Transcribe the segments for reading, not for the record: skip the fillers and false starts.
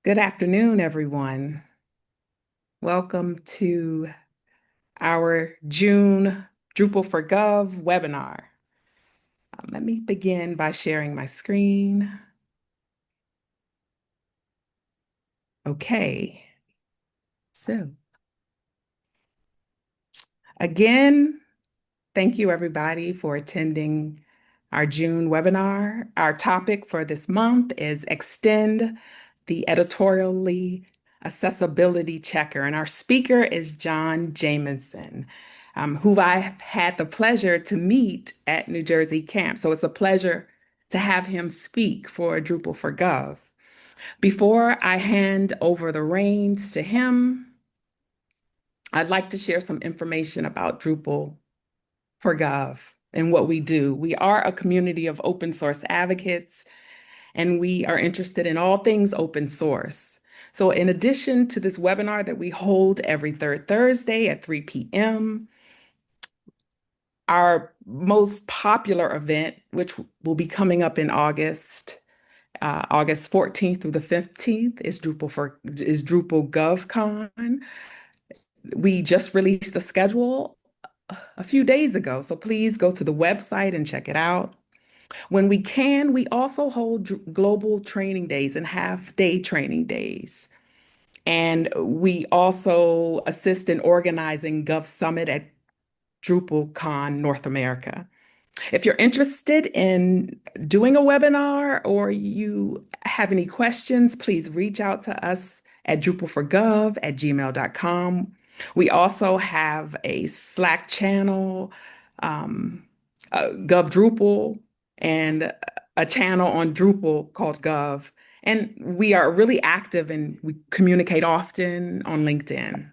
Good afternoon, everyone. Welcome to our June Drupal for Gov webinar. Let me begin by sharing my screen. Okay, so again, thank you everybody for attending our June webinar. Our topic for this month is Extend the Editorially Accessibility Checker, and our speaker is John Jameson, who I've had the pleasure to meet at New Jersey Camp. So it's a pleasure to have him speak for Drupal for Gov. Before I hand over the reins to him, I'd like to share some information about Drupal for Gov and what we do. We are a community of open source advocates, and we are interested in all things open source. So in addition to this webinar that we hold every third Thursday at 3 p.m., our most popular event, which will be coming up in August 14th through the 15th, is Drupal GovCon. We just released the schedule a few days ago, so please go to the website and check it out. When we can, we also hold global training days and half-day training days. And we also assist in organizing Gov Summit at DrupalCon North America. If you're interested in doing a webinar or you have any questions, please reach out to us at drupalforgov@gmail.com. We also have a Slack channel, um, Gov Drupal, and a channel on Drupal called Gov. And we are really active and we communicate often on LinkedIn.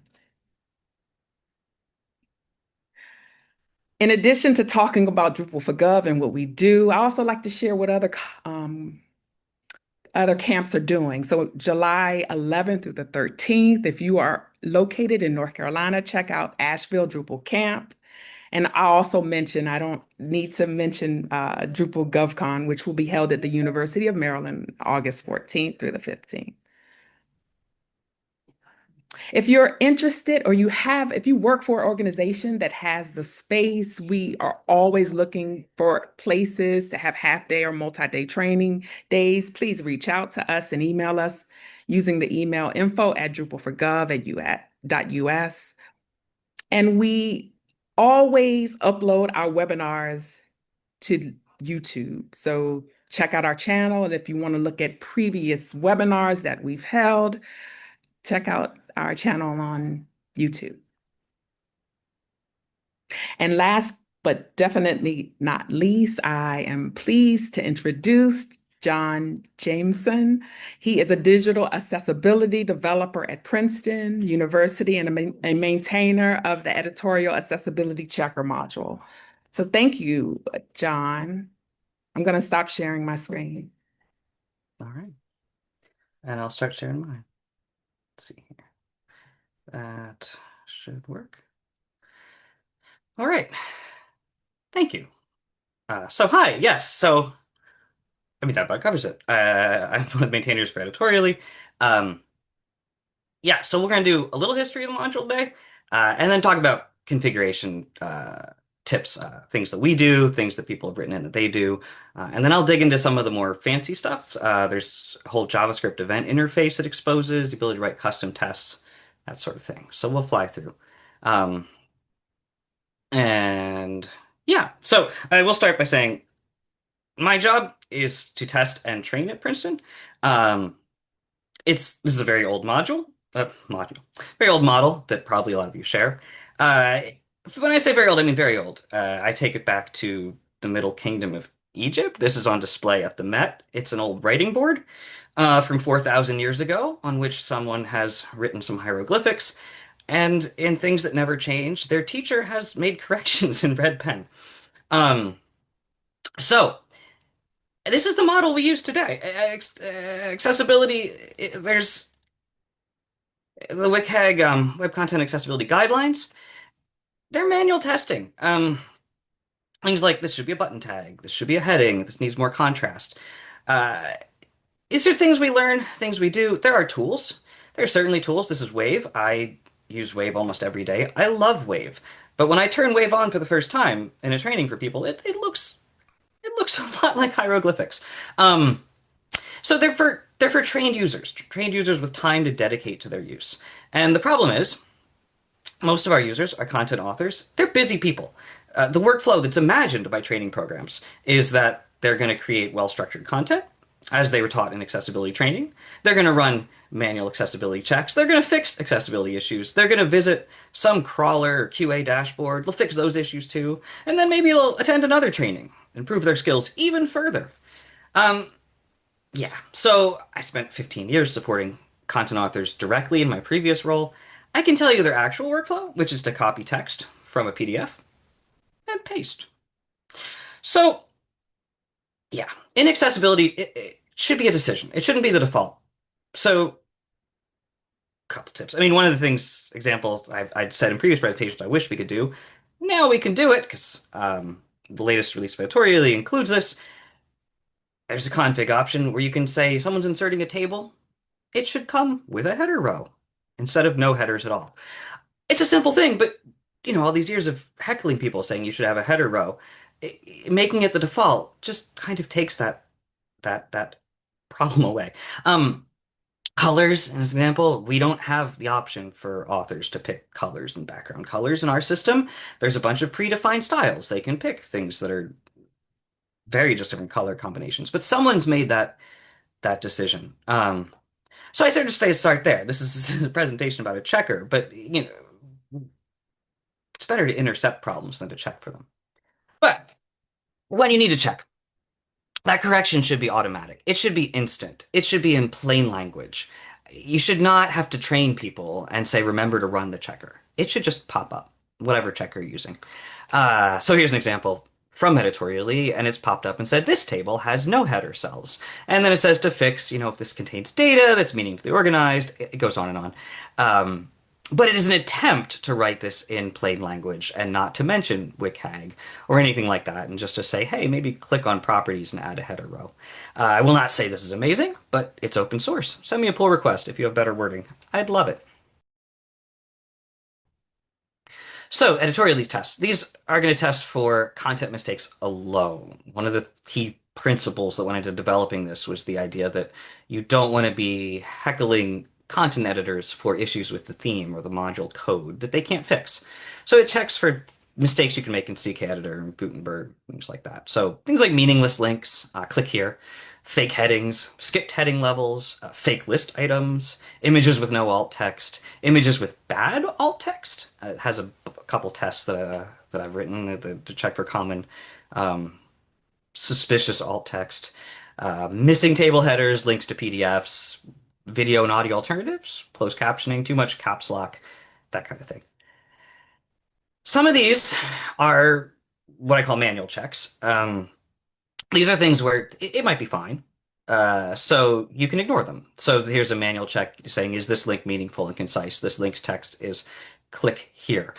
In addition to talking about Drupal for Gov and what we do, I also like to share what other camps are doing. So July 11th through the 13th, if you are located in North Carolina, check out Asheville Drupal Camp. And I also mention, I don't need to mention Drupal GovCon, which will be held at the University of Maryland, August 14th through the 15th. If you're interested or if you work for an organization that has the space, we are always looking for places to have half-day or multi-day training days. Please reach out to us and email us using the email info@drupalforgov.us. And we always upload our webinars to YouTube. So check out our channel. And if you want to look at previous webinars that we've held, check out our channel on YouTube. And last but definitely not least, I am pleased to introduce John Jameson. He is a digital accessibility developer at Princeton University and a maintainer of the editorial accessibility checker module. So thank you, John. I'm going to stop sharing my screen. All right. And I'll start sharing mine. Let's see here. That should work. All right. Thank you. Hi, yes. I mean, that about covers it. I'm one of the maintainers for Editorially. Um, yeah, so we're going to do a little history of the module today, and then talk about configuration tips, things that we do, things that people have written in that they do. And then I'll dig into some of the more fancy stuff. There's a whole JavaScript event interface that exposes the ability to write custom tests, that sort of thing. So we'll fly through. Um, and yeah, so I will start by saying my job is to test and train at Princeton. Um, this is a very old very old model that probably a lot of you share. Uh, when I say very old, I mean very old. I take it back to the Middle Kingdom of Egypt. This is on display at the Met. It's an old writing board from 4,000 years ago on which someone has written some hieroglyphics. And in things that never change, their teacher has made corrections in red pen. Um, so this is the model we use today. Accessibility, there's the WCAG Web Content Accessibility Guidelines. They're manual testing. Things like this should be a button tag, this should be a heading, this needs more contrast. Uh, Is there things we learn, things we do? There are tools. There are certainly tools. This is Wave. I use Wave almost every day. I love Wave. But when I turn Wave on for the first time in a training for people, it looks a lot like hieroglyphics. Um, so they're for trained users with time to dedicate to their use. And the problem is, most of our users are content authors. They're busy people. The workflow that's imagined by training programs is that they're going to create well-structured content, as they were taught in accessibility training. They're going to run manual accessibility checks. They're going to fix accessibility issues. They're going to visit some crawler or QA dashboard. They'll fix those issues too. And then maybe they'll attend another training, improve their skills even further. Um, yeah, so I spent 15 years supporting content authors directly in my previous role. I can tell you their actual workflow, which is to copy text from a PDF and paste. So, yeah, inaccessibility, it should be a decision. It shouldn't be the default. So, couple tips. I mean, one of the things, examples I'd said in previous presentations I wish we could do. Now we can do it because the latest release of Editoria11y includes this. There's a config option where you can say someone's inserting a table. It should come with a header row instead of no headers at all. It's a simple thing, but all these years of heckling people saying you should have a header row, making it the default just kind of takes that problem away. Colors, as an example, we don't have the option for authors to pick colors and background colors in our system. There's a bunch of predefined styles. They can pick things that are very just different color combinations, but someone's made that decision. So I sort of say start there. This is a presentation about a checker, but it's better to intercept problems than to check for them. But when you need to check, that correction should be automatic. It should be instant. It should be in plain language. You should not have to train people and say, remember to run the checker. It should just pop up, whatever checker you're using. So here's an example from Editorially, and it's popped up and said, this table has no header cells. And then it says to fix, if this contains data that's meaningfully organized, it goes on and on. But it is an attempt to write this in plain language and not to mention WCAG or anything like that, and just to say, hey, maybe click on properties and add a header row. I will not say this is amazing, but it's open source. Send me a pull request if you have better wording. I'd love it. So, editorial tests. These are going to test for content mistakes alone. One of the key principles that went into developing this was the idea that you don't want to be heckling content editors for issues with the theme or the module code that they can't fix. So it checks for mistakes you can make in CKEditor and Gutenberg, things like that. So things like meaningless links, click here, fake headings, skipped heading levels, fake list items, images with no alt text, images with bad alt text. It has a couple tests that I've written to check for common suspicious alt text, missing table headers, links to PDFs, video and audio alternatives, closed captioning, too much caps lock, that kind of thing. Some of these are what I call manual checks. These are things where it might be fine. So you can ignore them. So here's a manual check saying, is this link meaningful and concise? This link's text is click here.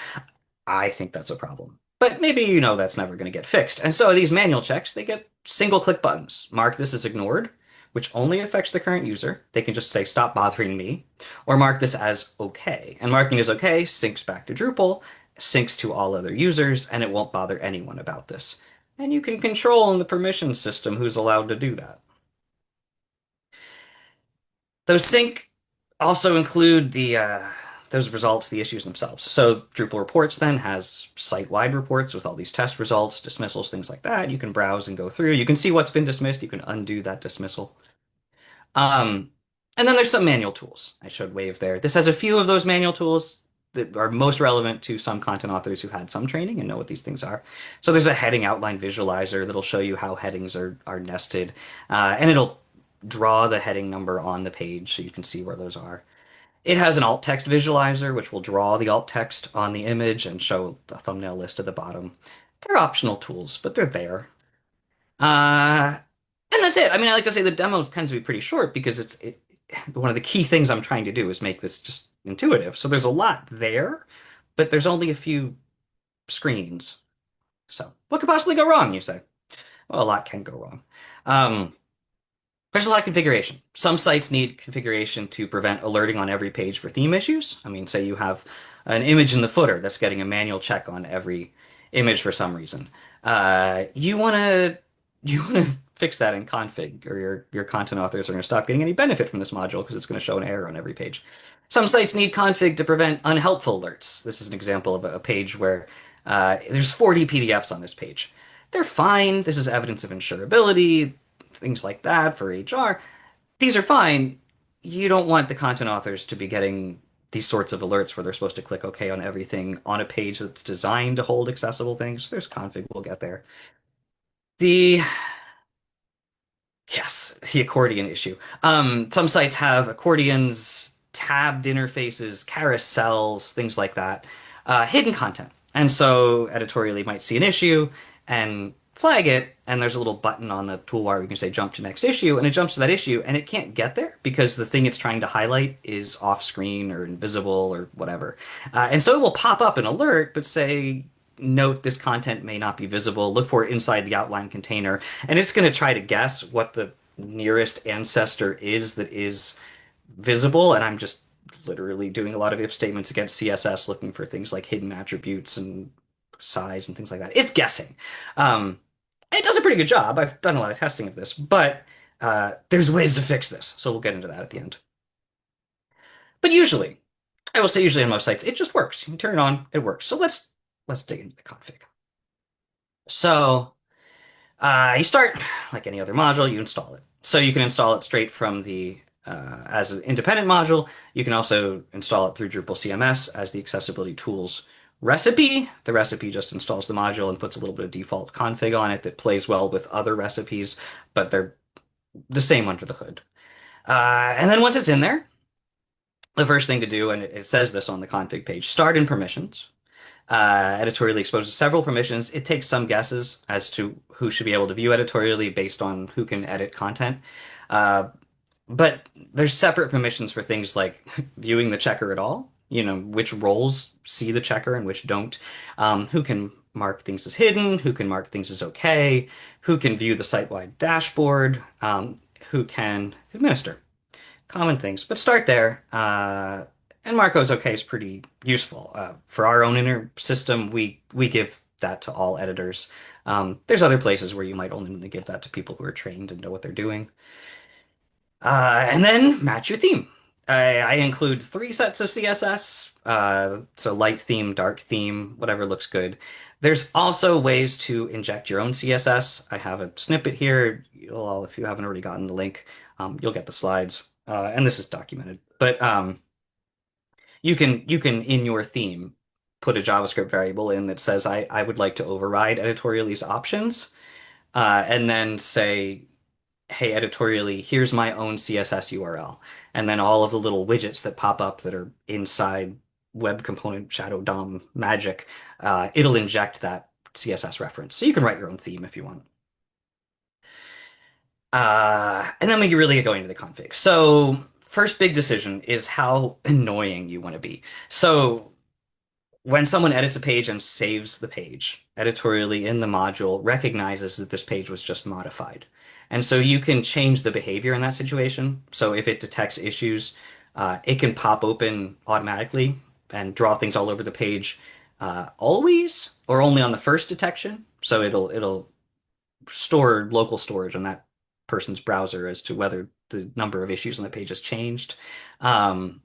I think that's a problem. But maybe that's never going to get fixed. And so these manual checks, they get single click buttons. Mark this as ignored, which only affects the current user. They can just say, stop bothering me, or mark this as okay. And marking as okay syncs back to Drupal, syncs to all other users, and it won't bother anyone about this. And you can control in the permission system who's allowed to do that. Those sync also include those results, the issues themselves. So Drupal reports then has site-wide reports with all these test results, dismissals, things like that. You can browse and go through. You can see what's been dismissed. You can undo that dismissal. And then there's some manual tools. I showed Wave there. This has a few of those manual tools that are most relevant to some content authors who had some training and know what these things are. So there's a heading outline visualizer that'll show you how headings are nested, and it'll draw the heading number on the page so you can see where those are. It has an alt text visualizer, which will draw the alt text on the image and show the thumbnail list at the bottom. They're optional tools, but they're there. And that's it. I mean, I like to say the demo tends to be pretty short because one of the key things I'm trying to do is make this just intuitive. So there's a lot there, but there's only a few screens. So what could possibly go wrong, you say? Well, a lot can go wrong. There's a lot of configuration. Some sites need configuration to prevent alerting on every page for theme issues. I mean, say you have an image in the footer that's getting a manual check on every image for some reason. You want to fix that in config, or your content authors are going to stop getting any benefit from this module because it's going to show an error on every page. Some sites need config to prevent unhelpful alerts. This is an example of a page where there's 40 PDFs on this page. They're fine. This is evidence of insurability, things like that for HR. These are fine. You don't want the content authors to be getting these sorts of alerts where they're supposed to click OK on everything on a page that's designed to hold accessible things. There's config, we'll get there. The Yes, the accordion issue. Some sites have accordions, tabbed interfaces, carousels, things like that, hidden content. And so editorially might see an issue and flag it, and there's a little button on the toolbar where you can say jump to next issue, and it jumps to that issue, and it can't get there because the thing it's trying to highlight is off screen or invisible or whatever. And so it will pop up an alert, but say, note this content may not be visible, look for it inside the outline container, and it's going to try to guess what the nearest ancestor is that is visible. And I'm just literally doing a lot of if statements against CSS, looking for things like hidden attributes and size and things like that. It's guessing. It does a pretty good job. I've done a lot of testing of this, but there's ways to fix this. So we'll get into that at the end. But usually, I will say usually on most sites, it just works. You turn it on, it works. So let's dig into the config. So you start like any other module, you install it. So you can install it straight from the as an independent module. You can also install it through Drupal CMS as the accessibility tools recipe. The recipe just installs the module and puts a little bit of default config on it that plays well with other recipes, but they're the same under the hood. And then once it's in there, the first thing to do, and it says this on the config page, start in permissions. Editorially exposes several permissions. It takes some guesses as to who should be able to view editorially based on who can edit content. But there's separate permissions for things like viewing the checker at all, which roles see the checker and which don't, who can mark things as hidden, who can mark things as okay, who can view the site-wide dashboard, who can administer. Common things, but start there. And Marco's okay is pretty useful. For our own inner system, we give that to all editors. There's other places where you might only give that to people who are trained and know what they're doing. And then match your theme. I include 3 sets of CSS, so light theme, dark theme, whatever looks good. There's also ways to inject your own CSS. I have a snippet here. If you haven't already gotten the link, you'll get the slides. And this is documented. But you can in your theme put a JavaScript variable in that says I would like to override editorially's options, and then say, hey, editorially, here's my own CSS URL. And then all of the little widgets that pop up that are inside web component shadow DOM magic, it'll inject that CSS reference. So you can write your own theme if you want. And then we really get going into the config. So first big decision is how annoying you want to be. So when someone edits a page and saves the page, editorially in the module recognizes that this page was just modified. And so you can change the behavior in that situation. So if it detects issues, it can pop open automatically and draw things all over the page, always or only on the first detection. So it'll store local storage on that person's browser as to whether the number of issues on the page has changed. Or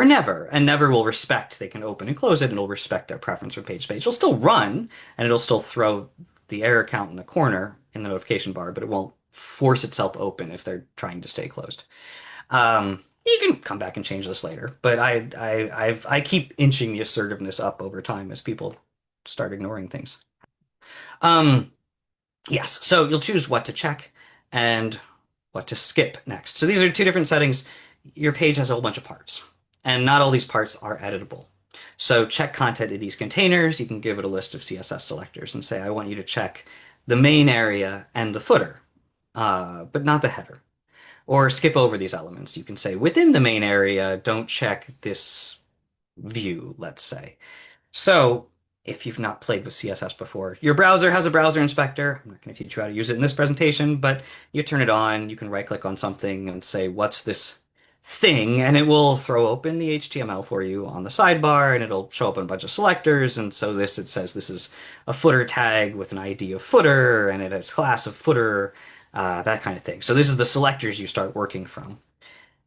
never, and never will respect. They can open and close it, and it'll respect their preference from page to page. It'll still run, and it'll still throw the error count in the corner in the notification bar, but it won't force itself open if they're trying to stay closed. You can come back and change this later, but I keep inching the assertiveness up over time as people start ignoring things. Yes, so you'll choose what to check and what to skip next. So these are 2 different settings. Your page has a whole bunch of parts, and not all these parts are editable. So check content in these containers. You can give it a list of CSS selectors and say, I want you to check the main area and the footer, but not the header. Or skip over these elements. You can say within the main area, don't check this view, let's say. So if you've not played with CSS before. Your browser has a browser inspector. I'm not going to teach you how to use it in this presentation, but you turn it on, you can right click on something and say, what's this thing? And it will throw open the HTML for you on the sidebar, and it'll show up in a bunch of selectors. And so it says this is a footer tag with an ID of footer, and it has class of footer, that kind of thing. So this is the selectors you start working from.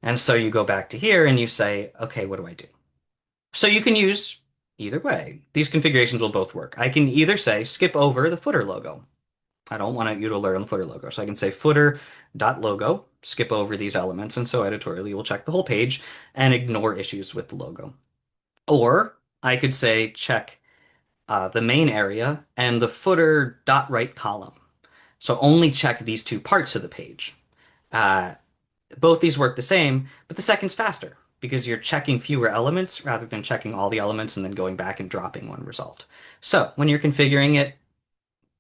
And so you go back to here and you say, okay, what do I do? So you can use either way. These configurations will both work. I can either say skip over the footer logo. I don't want you to alert on the footer logo. So I can say footer.logo, skip over these elements, and so editorially we'll check the whole page and ignore issues with the logo. Or I could say check the main area and the footer.right column. So only check these two parts of the page. Uh, both these work the same, but the second's faster because you're checking fewer elements rather than checking all the elements and then going back and dropping one result. So when you're configuring it,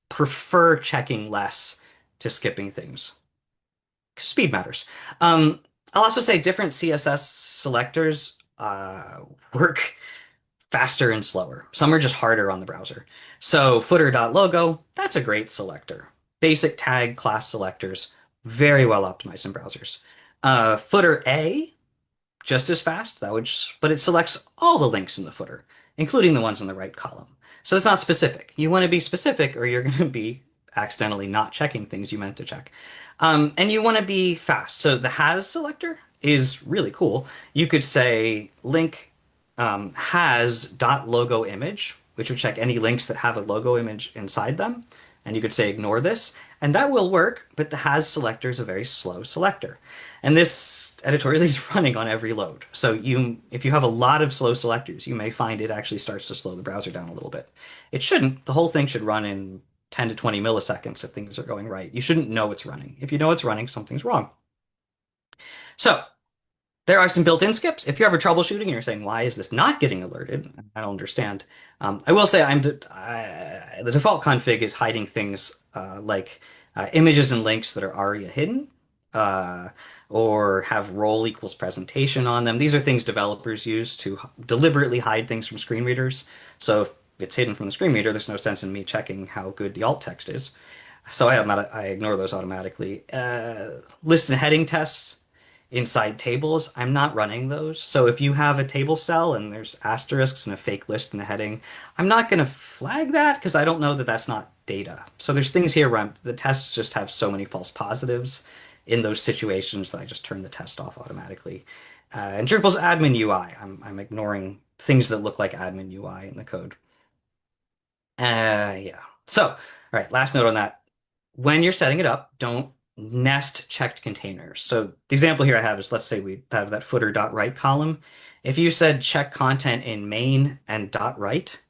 prefer checking less to skipping things. Speed matters. I'll also say different CSS selectors work faster and slower. Some are just harder on the browser. So footer.logo, that's a great selector. Basic tag class selectors, very well optimized in browsers. Footer A, just as fast, but it selects all the links in the footer, including the ones in the right column. So it's not specific. You want to be specific or you're going to be accidentally not checking things you meant to check. And you want to be fast. So the has selector is really cool. You could say link has dot logo image, which would check any links that have a logo image inside them. And you could say ignore this, and that will work, but the has selector is a very slow selector. And this editorial is running on every load. So if you have a lot of slow selectors, you may find it actually starts to slow the browser down a little bit. It shouldn't. The whole thing should run in 10 to 20 milliseconds if things are going right. You shouldn't know it's running. If you know it's running, something's wrong. So there are some built-in skips. If you're ever troubleshooting and you're saying, why is this not getting alerted? I don't understand. I will say the default config is hiding things like images and links that are ARIA hidden uh, or have role equals presentation on them. These are things developers use to deliberately hide things from screen readers. So if it's hidden from the screen reader, there's no sense in me checking how good the alt text is. So I ignore those automatically. List and heading tests inside tables, I'm not running those. So if you have a table cell and there's asterisks and a fake list and a heading, I'm not going to flag that because I don't know that that's not data. So there's things here where the tests just have so many false positives in those situations that I just turn the test off automatically. And Drupal's admin UI, I'm ignoring things that look like admin UI in the code. Yeah. So, all right, last note on that. When you're setting it up, don't nest checked containers. So the example here I have is, let's say we have that footer.right column. If you said check content in main and dot right,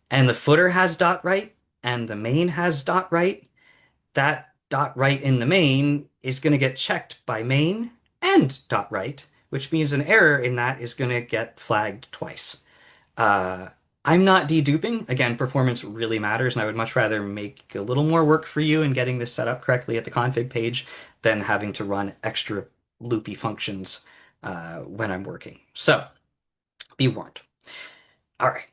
and the footer has dot right, and the main has dot right, that dot right in the main is going to get checked by main and dot right, which means an error in that is going to get flagged twice. Uh, I'm not deduping. Again, performance really matters, and I would much rather make a little more work for you in getting this set up correctly at the config page than having to run extra loopy functions when I'm working. So, be warned. All right.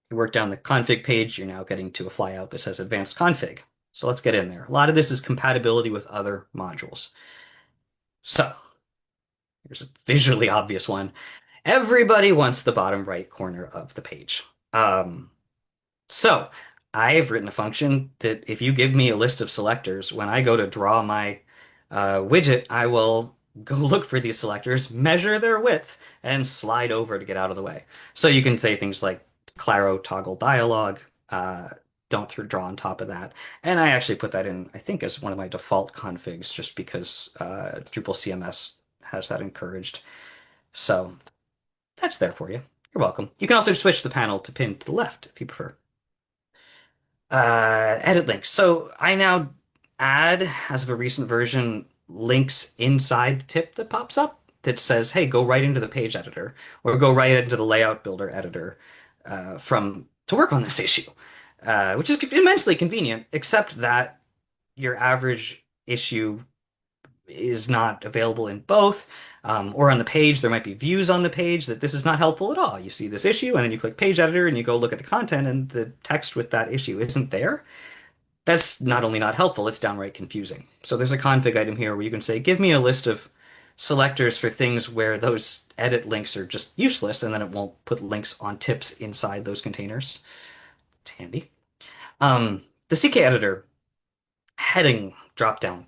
You work down the config page, you're now getting to a flyout that says advanced config. So let's get in there. A lot of this is compatibility with other modules. So, here's a visually obvious one. Everybody wants the bottom right corner of the page. So I've written a function that if you give me a list of selectors, when I go to draw my widget, I will go look for these selectors, measure their width, and slide over to get out of the way. So you can say things like Claro toggle dialog, don't draw on top of that. And I actually put that in, I think, as one of my default configs, just because Drupal CMS has that encouraged. So that's there for you. You're welcome. You can also switch the panel to pin to the left if you prefer. Edit links. So I now add, as of a recent version, links inside the tip that pops up that says, hey, go right into the page editor or go right into the layout builder editor to work on this issue, which is immensely convenient, except that your average issue is not available in both. Or on the page, there might be views on the page that this is not helpful at all. You see this issue, and then you click page editor and you go look at the content, and the text with that issue isn't there. That's not only not helpful, it's downright confusing. So there's a config item here where you can say, give me a list of selectors for things where those edit links are just useless, and then it won't put links on tips inside those containers. It's handy. The CKEditor heading dropdown.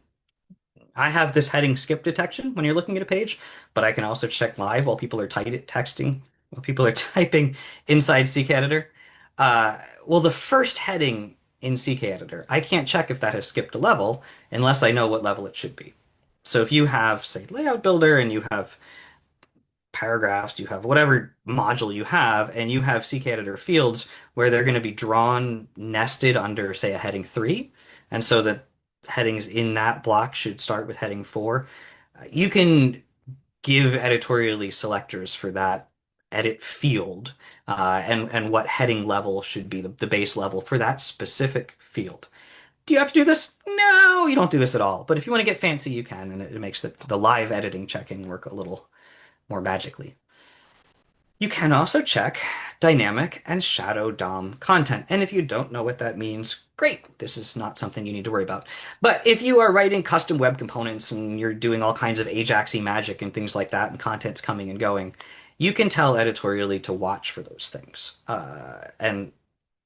I have this heading skip detection when you're looking at a page, but I can also check live while people are while people are typing inside CKEditor. Well, the first heading in CKEditor, I can't check if that has skipped a level unless I know what level it should be. So if you have, say, Layout Builder and you have paragraphs, you have whatever module you have, and you have CKEditor fields where they're going to be drawn nested under, say, a heading 3, and so the headings in that block should start with heading 4. You can give editorially selectors for that edit field and what heading level should be the base level for that specific field. Do you have to do this? No, you don't do this at all. But if you want to get fancy, you can, and it makes the live editing checking work a little more magically. You can also check dynamic and shadow DOM content. And if you don't know what that means, great. This is not something you need to worry about. But if you are writing custom web components and you're doing all kinds of Ajaxy magic and things like that, and content's coming and going, you can tell editorially to watch for those things. And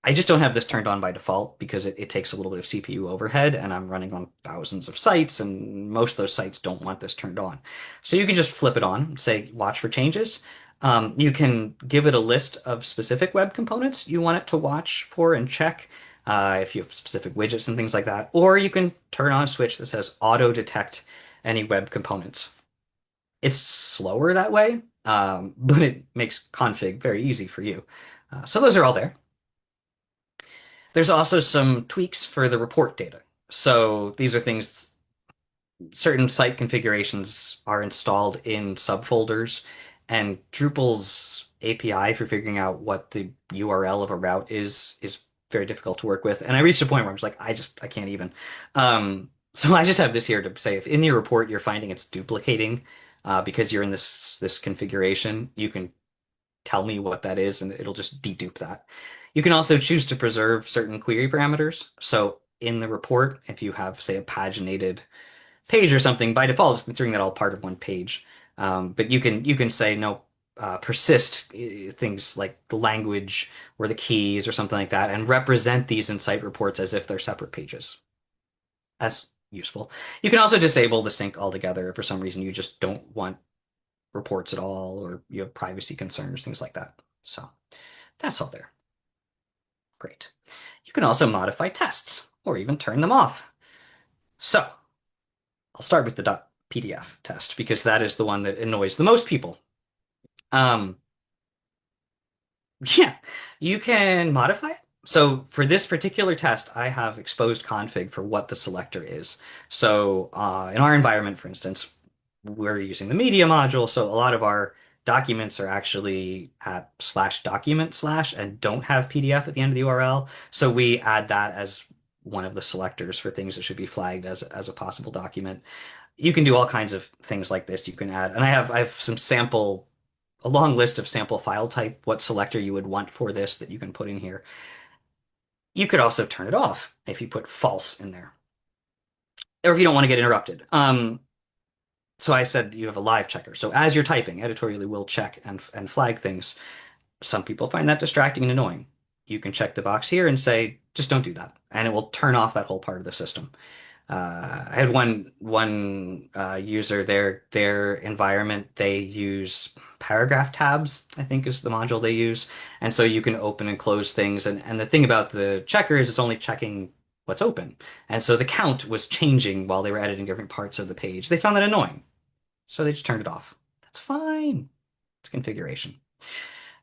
I just don't have this turned on by default because it takes a little bit of CPU overhead, and I'm running on thousands of sites, and most of those sites don't want this turned on. So you can just flip it on, say watch for changes. You can give it a list of specific web components you want it to watch for and check if you have specific widgets and things like that. Or you can turn on a switch that says auto detect any web components. It's slower that way, but it makes config very easy for you. So those are all there. There's also some tweaks for the report data. So these are things, certain site configurations are installed in subfolders, and Drupal's API for figuring out what the URL of a route is very difficult to work with. And I reached a point where I'm just like, I can't even. So I just have this here to say if in your report you're finding it's duplicating because you're in this configuration, you can tell me what that is and it'll just dedupe that. You can also choose to preserve certain query parameters. So in the report, if you have, say, a paginated page or something, by default, it's considering that all part of one page. But you can say no, persist things like the language or the keys or something like that, and represent these in site reports as if they're separate pages. That's useful. You can also disable the sync altogether if for some reason you just don't want reports at all, or you have privacy concerns, things like that. So that's all there. Great. You can also modify tests or even turn them off. So I'll start with the .pdf test because that is the one that annoys the most people. Um, yeah, you can modify it. So for this particular test, I have exposed config for what the selector is. So in our environment, for instance, we're using the media module, so a lot of our documents are actually at /document/ and don't have PDF at the end of the URL. So we add that as one of the selectors for things that should be flagged as a possible document. You can do all kinds of things like this. You can add, and I have a long list of sample file type, what selector you would want for this that you can put in here. You could also turn it off if you put false in there, or if you don't want to get interrupted. So I said you have a live checker. So as you're typing, editorially will check and flag things. Some people find that distracting and annoying. You can check the box here and say, just don't do that, and it will turn off that whole part of the system. I had one user, their environment, they use paragraph tabs, I think is the module they use. And so you can open and close things. And the thing about the checker is it's only checking what's open. And so the count was changing while they were editing different parts of the page. They found that annoying. So they just turned it off. That's fine. It's configuration.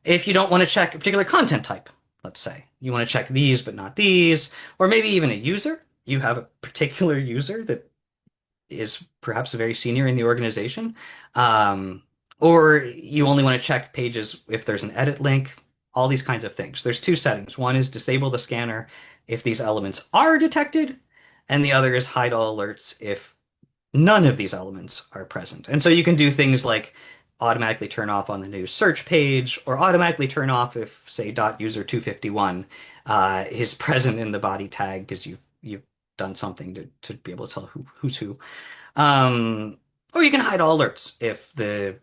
If you don't want to check a particular content type, let's say, you want to check these but not these, or maybe even a user, you have a particular user that is perhaps very senior in the organization, or you only want to check pages if there's an edit link, all these kinds of things. There's two settings. One is disable the scanner if these elements are detected, and the other is hide all alerts if None of these elements are present. And so you can do things like automatically turn off on the new search page or automatically turn off if, say, .user251 is present in the body tag because you've done something to be able to tell who's who. Um, or you can hide all alerts if the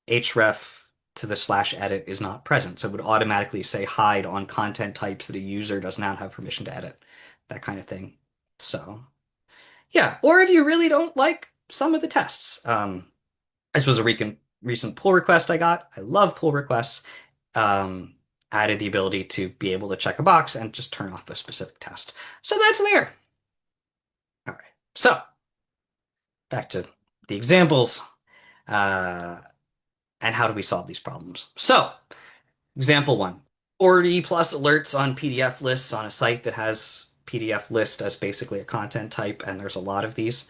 href to the slash edit is not present. So it would automatically say hide on content types that a user does not have permission to edit, that kind of thing. So yeah, or if you really don't like some of the tests. This was a recent pull request I got. I love pull requests. Um, Added the ability to be able to check a box and just turn off a specific test. So that's there. All right. So back to the examples. Uh, and how do we solve these problems? So, example one, 40 plus alerts on PDF lists on a site that has PDF list as basically a content type, and there's a lot of these.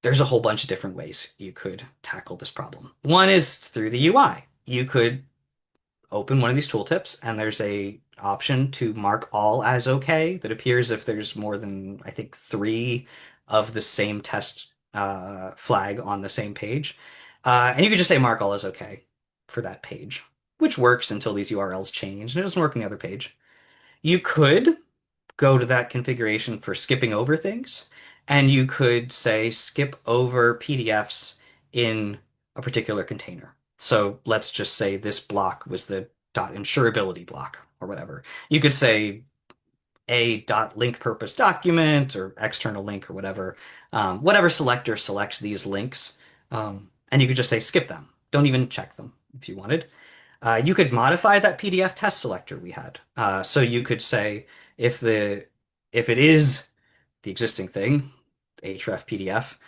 There's a whole bunch of different ways you could tackle this problem. One is through the UI. You could open one of these tooltips, and there's a option to mark all as okay that appears if there's more than, I think, three of the same test flag on the same page. And you could just say mark all as okay for that page, which works until these URLs change, and it doesn't work on the other page. You could go to that configuration for skipping over things, and you could say skip over PDFs in a particular container. So let's just say this block was the .insurability block or whatever. You could say a link purpose document or external link or whatever. Whatever selector selects these links. And you could just say skip them. Don't even check them if you wanted. You could modify that PDF test selector we had. So you could say if it is the existing thing, href PDF,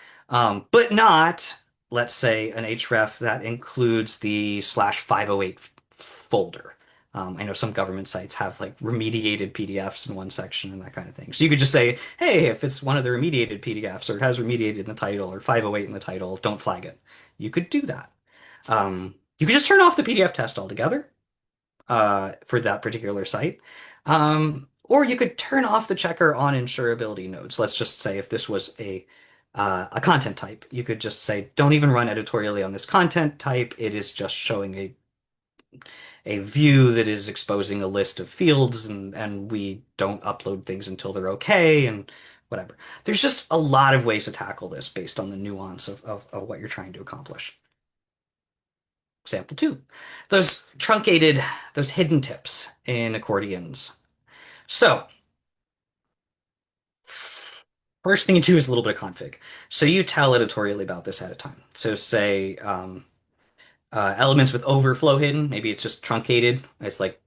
but not, let's say, an href that includes the /508 folder. I know some government sites have like remediated PDFs in one section and that kind of thing. So you could just say, hey, if it's one of the remediated PDFs or it has remediated in the title or 508 in the title, don't flag it. You could do that. You could just turn off the PDF test altogether for that particular site. Or you could turn off the checker on insurability nodes. Let's just say if this was a content type, you could just say, don't even run editorially on this content type. It is just showing a view that is exposing a list of fields and we don't upload things until they're okay and whatever. There's just a lot of ways to tackle this based on the nuance of what you're trying to accomplish. Example two, those hidden tips in accordions. So, first thing you do is a little bit of config. So you tell editorially about this at a time. So say elements with overflow hidden, maybe it's just truncated. It's like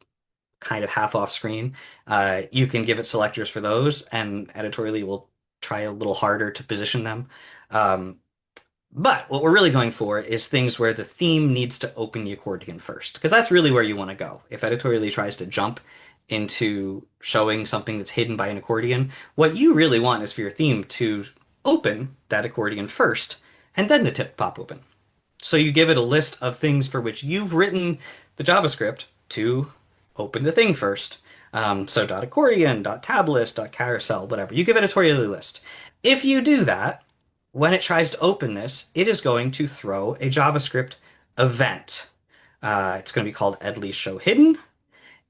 kind of half off screen. You can give it selectors for those, and editorially will try a little harder to position them. Um, But what we're really going for is things where the theme needs to open the accordion first, because that's really where you want to go. If editorially tries to jump into showing something that's hidden by an accordion, what you really want is for your theme to open that accordion first, and then the tip pop open. So you give it a list of things for which you've written the JavaScript to open the thing first. So .accordion, .tablist, .carousel, whatever. You give it a editorially list. If you do that, when it tries to open this, it is going to throw a JavaScript event. It's going to be called edly show hidden,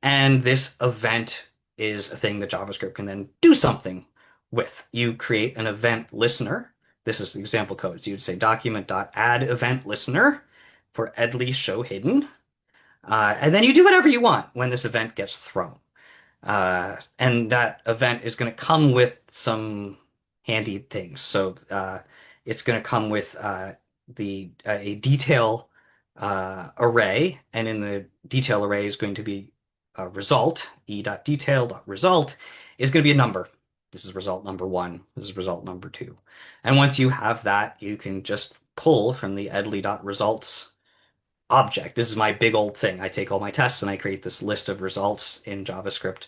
and this event is a thing that JavaScript can then do something with. You create an event listener. This is the example code. So you'd say document.add event listener for edly show hidden. And then you do whatever you want when this event gets thrown. And that event is going to come with some handy things. So it's going to come with a detail array, and in the detail array is going to be a result. E.detail.result is going to be a number. This is result number one. This is result number two. And once you have that, you can just pull from the edly.results object. This is my big old thing. I take all my tests and I create this list of results in JavaScript.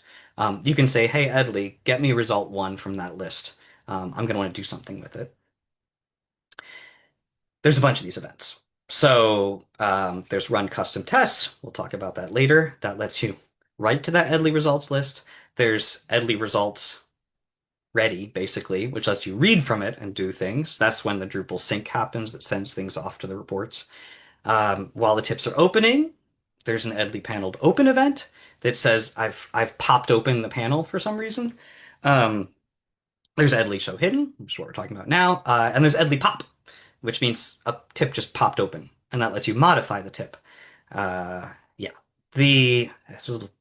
You can say, hey, Edley, get me result one from that list. I'm going to want to do something with it. There's a bunch of these events. So there's run custom tests. We'll talk about that later. That lets you write to that Edley results list. There's Edley results ready, basically, which lets you read from it and do things. That's when the Drupal sync happens that sends things off to the reports. While the tips are opening, there's an Edley paneled open event that says I've popped open the panel for some reason. Um, there's Edley show hidden, which is what we're talking about now, and there's Edley pop, which means a tip just popped open, and that lets you modify the tip. Yeah. There's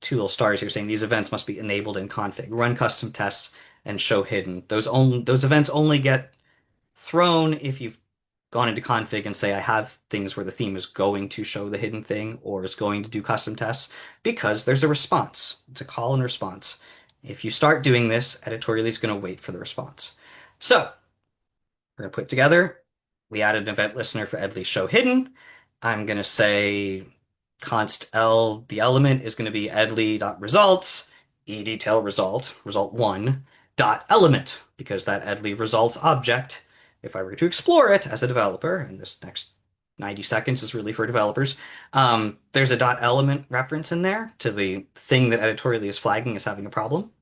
two little stars here saying these events must be enabled in config. Run custom tests and show hidden. Those events only get thrown if you've gone into config and say I have things where the theme is going to show the hidden thing or is going to do custom tests because there's a response. It's a call and response. If you start doing this, editorially is going to wait for the response. So we're going to put together. We added an event listener for Edley show hidden. I'm going to say const L, the element is going to be edley.results, edtail result 1, dot element, because that Edley results object, if I were to explore it as a developer, and this next 90 seconds is really for developers, there's a dot element reference in there to the thing that editorially is flagging as having a problem.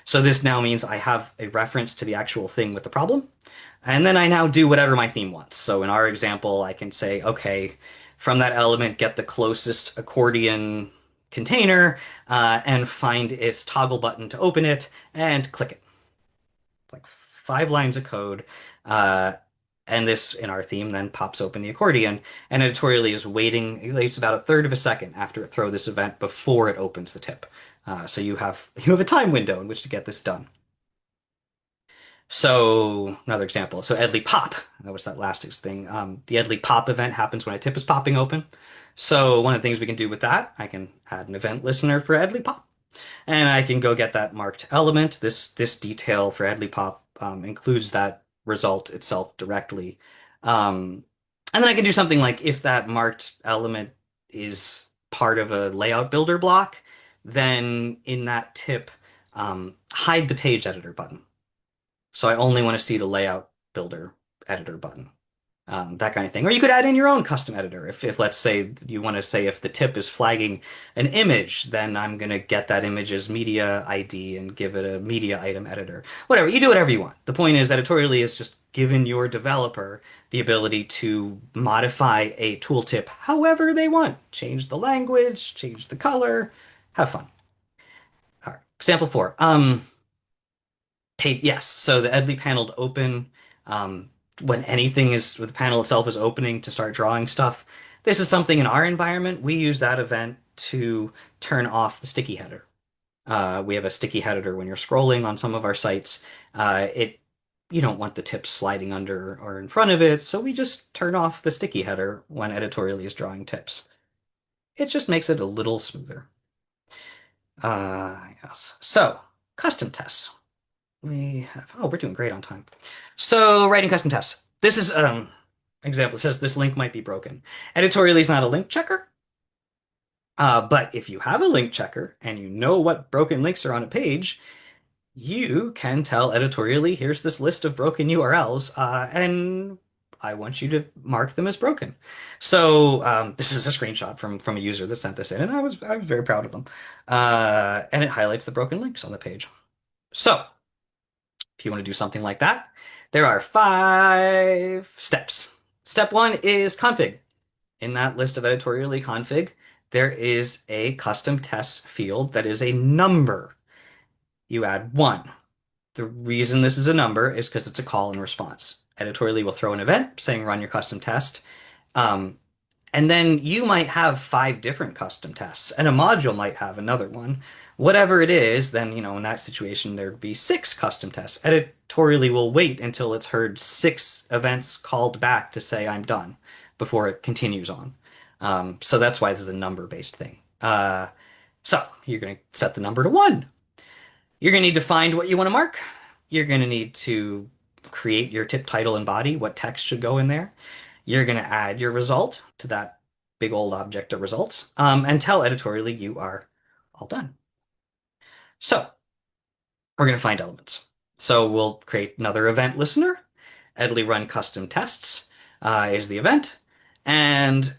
So this now means I have a reference to the actual thing with the problem. And then I now do whatever my theme wants. So in our example, I can say, okay, from that element, get the closest accordion container and find its toggle button to open it and click it. Like 5 lines of code. And this, in our theme, then pops open the accordion. And editorially is waiting, it's about a third of a second after it throws this event before it opens the tip. So you have a time window in which to get this done. So another example. So Edley pop. That was that last thing. The Edley pop event happens when a tip is popping open. So one of the things we can do with that, I can add an event listener for Edley pop, and I can go get that marked element. This detail for Edley pop includes that result itself directly. And then I can do something like if that marked element is part of a layout builder block, then in that tip, hide the page editor button. So I only want to see the layout builder editor button, that kind of thing. Or you could add in your own custom editor. If let's say you want to say if the tip is flagging an image, then I'm going to get that image's media ID and give it a media item editor. Whatever, you do whatever you want. The point is editorially is just giving your developer the ability to modify a tooltip however they want. Change the language, change the color, have fun. All right, example 4. Yes, so the Edley paneled open, when anything is, the panel itself is opening to start drawing stuff. This is something in our environment. We use that event to turn off the sticky header. We have a sticky header when you're scrolling on some of our sites. You don't want the tips sliding under or in front of it, so we just turn off the sticky header when editorially is drawing tips. It just makes it a little smoother. Yes. So, custom tests. We're doing great on time. So, writing custom tests. This is example. It says this link might be broken. Editorially is not a link checker. But if you have a link checker and you know what broken links are on a page, you can tell editorially, here's this list of broken URLs, and I want you to mark them as broken. So this is a screenshot from a user that sent this in, and I was very proud of them. And it highlights the broken links on the page. So if you want to do something like that, there are 5 steps. Step 1 is config. In that list of editorially config, there is a custom tests field that is a number. You add 1. The reason this is a number is because it's a call and response. Editorially will throw an event saying run your custom test. And then you might have 5 different custom tests, and a module might have another one. Whatever it is, then, in that situation, there'd be 6 custom tests. Editorially will wait until it's heard 6 events called back to say I'm done before it continues on. So that's why this is a number-based thing. So you're going to set the number to 1. You're going to need to find what you want to mark. You're going to need to create your tip title and body, what text should go in there. You're going to add your result to that big old object of results, and tell editorially you are all done. So we're going to find elements. So we'll create another event listener. Edley run custom tests is the event. And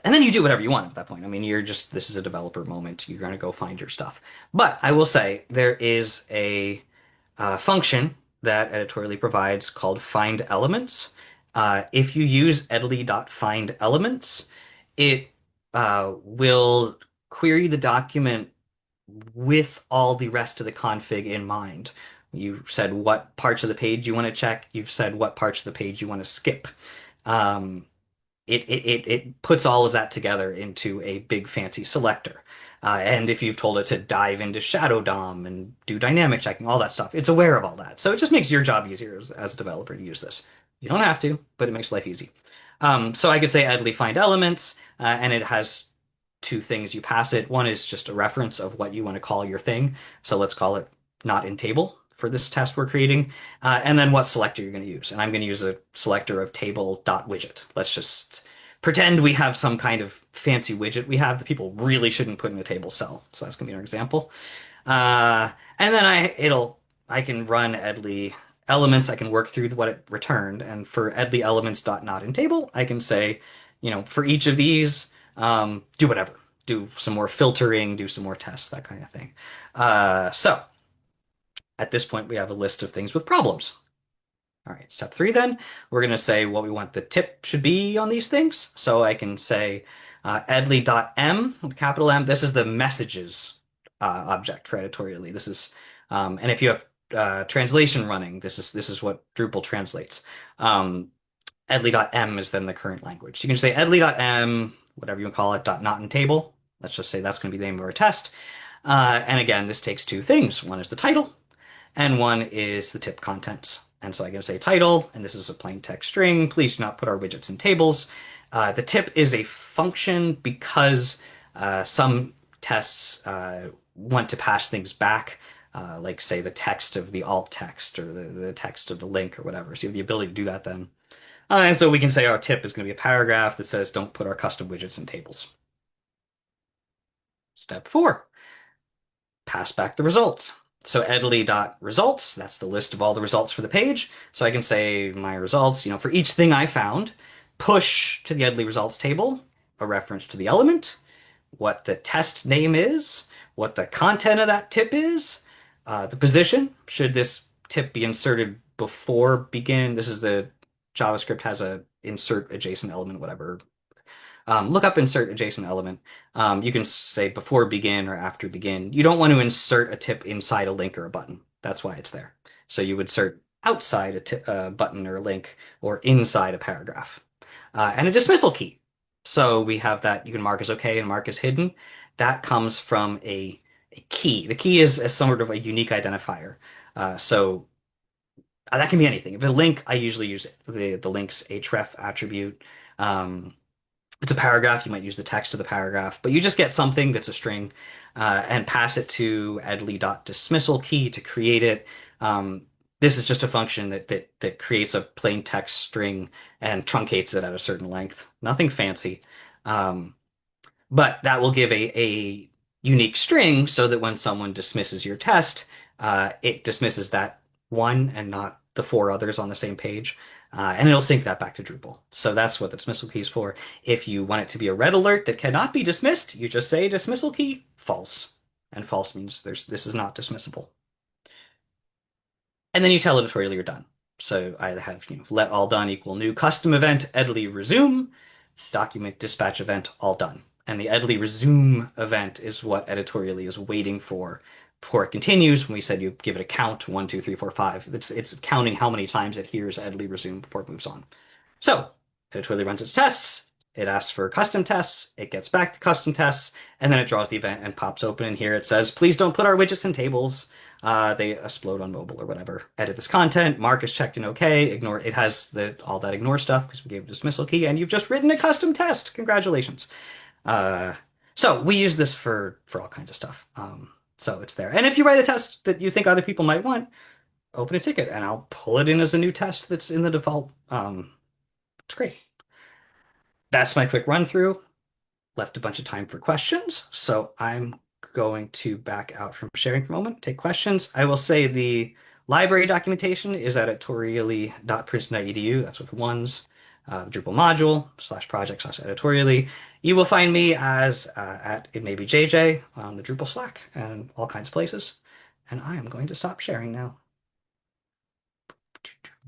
then you do whatever you want at that point. I mean, this is a developer moment. You're going to go find your stuff. But I will say there is a function that editorially provides called find elements. If you use edly.findelements, it will query the document with all the rest of the config in mind. You said what parts of the page you want to check. You've said what parts of the page you want to skip. Um, it puts all of that together into a big fancy selector. And if you've told it to dive into Shadow DOM and do dynamic checking, all that stuff, it's aware of all that. So it just makes your job easier as a developer to use this. You don't have to, but it makes life easy. So I could say idly find elements, and it has two things you pass it. One is just a reference of what you want to call your thing. So let's call it not in table for this test we're creating. And then what selector you're going to use. And I'm going to use a selector of table.widget. Let's just pretend we have some kind of fancy widget we have that people really shouldn't put in a table cell. So that's going to be our example. And then I can run edly elements. I can work through what it returned. And for edly elements dot not in table, I can say, for each of these, do whatever. Do some more filtering, do some more tests, that kind of thing. So at this point, we have a list of things with problems. All right, step 3 then, we're going to say what we want the tip should be on these things. So I can say edly.m with capital M. This is the messages object for editorially. This is, and if you have translation running, this is what Drupal translates. Edly.m is then the current language. You can say edly.m, whatever you want to call it, dot not in table. Let's just say that's going to be the name of our test. And again, this takes two things. One is the title, and one is the tip contents. And so I can say title, and this is a plain text string. Please do not put our widgets in tables. The tip is a function because some tests want to pass things back, like say the text of the alt text or the text of the link or whatever. So you have the ability to do that then. And so we can say our tip is going to be a paragraph that says don't put our custom widgets in tables. Step 4, pass back the results. So edly.results, that's the list of all the results for the page. So I can say my results, for each thing I found, push to the edly results table, a reference to the element, what the test name is, what the content of that tip is, the position, should this tip be inserted before begin. This is the JavaScript has a insert adjacent element, whatever. Look up insert adjacent element. You can say before begin or after begin. You don't want to insert a tip inside a link or a button. That's why it's there. So you would insert outside a button or a link or inside a paragraph. And a dismissal key. So we have that you can mark as okay and mark as hidden. That comes from a key. The key is somewhat of a unique identifier. So that can be anything. If a link, I usually use the link's href attribute. It's a paragraph, you might use the text of the paragraph, but you just get something that's a string and pass it to edly.dismissal key to create it. This is just a function that creates a plain text string and truncates it at a certain length. Nothing fancy. But that will give a unique string so that when someone dismisses your test, it dismisses that one and not the 4 others on the same page. And it'll sync that back to Drupal. So that's what the dismissal key is for. If you want it to be a red alert that cannot be dismissed, you just say dismissal key false. And false means this is not dismissible. And then you tell editorially you're done. So I have let all done equal new custom event edly resume, document dispatch event all done. And the edly resume event is what editorially is waiting for before it continues. When we said you give it a count, 1, 2, 3, 4, 5, it's counting how many times it hears edly resume before it moves on. So editorially runs its tests. It asks for custom tests. It gets back the custom tests, and then it draws the event and pops open. And here it says, please don't put our widgets in tables. They explode on mobile or whatever. Edit this content. Mark is checked in OK. Ignore. It has all that ignore stuff because we gave a dismissal key, and you've just written a custom test. Congratulations. So we use this for all kinds of stuff. So it's there. And if you write a test that you think other people might want, open a ticket and I'll pull it in as a new test that's in the default. It's great. That's my quick run through. Left a bunch of time for questions. So I'm going to back out from sharing for a moment, take questions. I will say the library documentation is at editorially.princeton.edu. That's with ones. Drupal module /project/editorially. You will find me as at it may be JJ on the Drupal Slack and all kinds of places. And I am going to stop sharing now.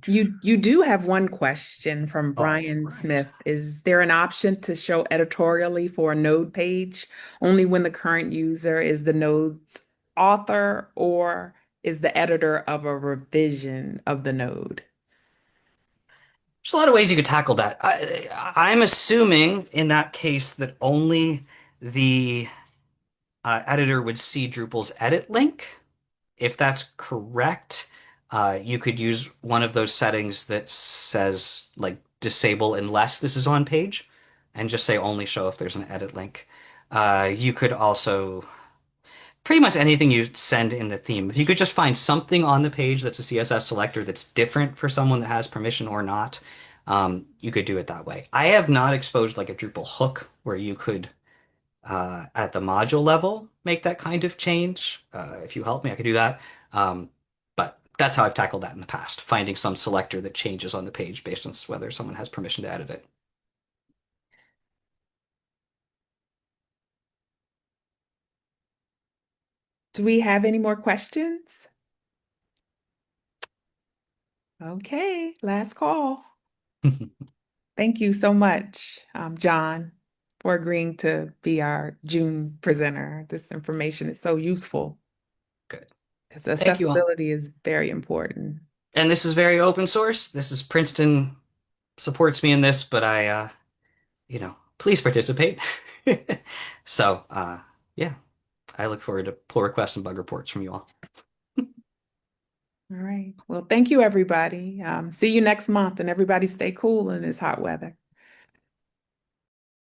You do have one question from All Brian right. Smith. Is there an option to show editorially for a node page only when the current user is the node's author or is the editor of a revision of the node? There's a lot of ways you could tackle that. I'm assuming in that case that only the editor would see Drupal's edit link. If that's correct, you could use one of those settings that says like disable unless this is on page and just say only show if there's an edit link. You could also pretty much anything you send in the theme. If you could just find something on the page that's a CSS selector that's different for someone that has permission or not, you could do it that way. I have not exposed like a Drupal hook where you could at the module level make that kind of change. If you help me, I could do that. Um, but that's how I've tackled that in the past, finding some selector that changes on the page based on whether someone has permission to edit it. Do we have any more questions? Okay, last call. Thank you so much, John, for agreeing to be our June presenter. This information is so useful Good. because Thank you all. accessibility is very important. And this is very open source. This is Princeton supports me in this, but please participate. So, yeah, I look forward to pull requests and bug reports from you all. All right. Well, thank you, everybody. See you next month, and everybody stay cool in this hot weather.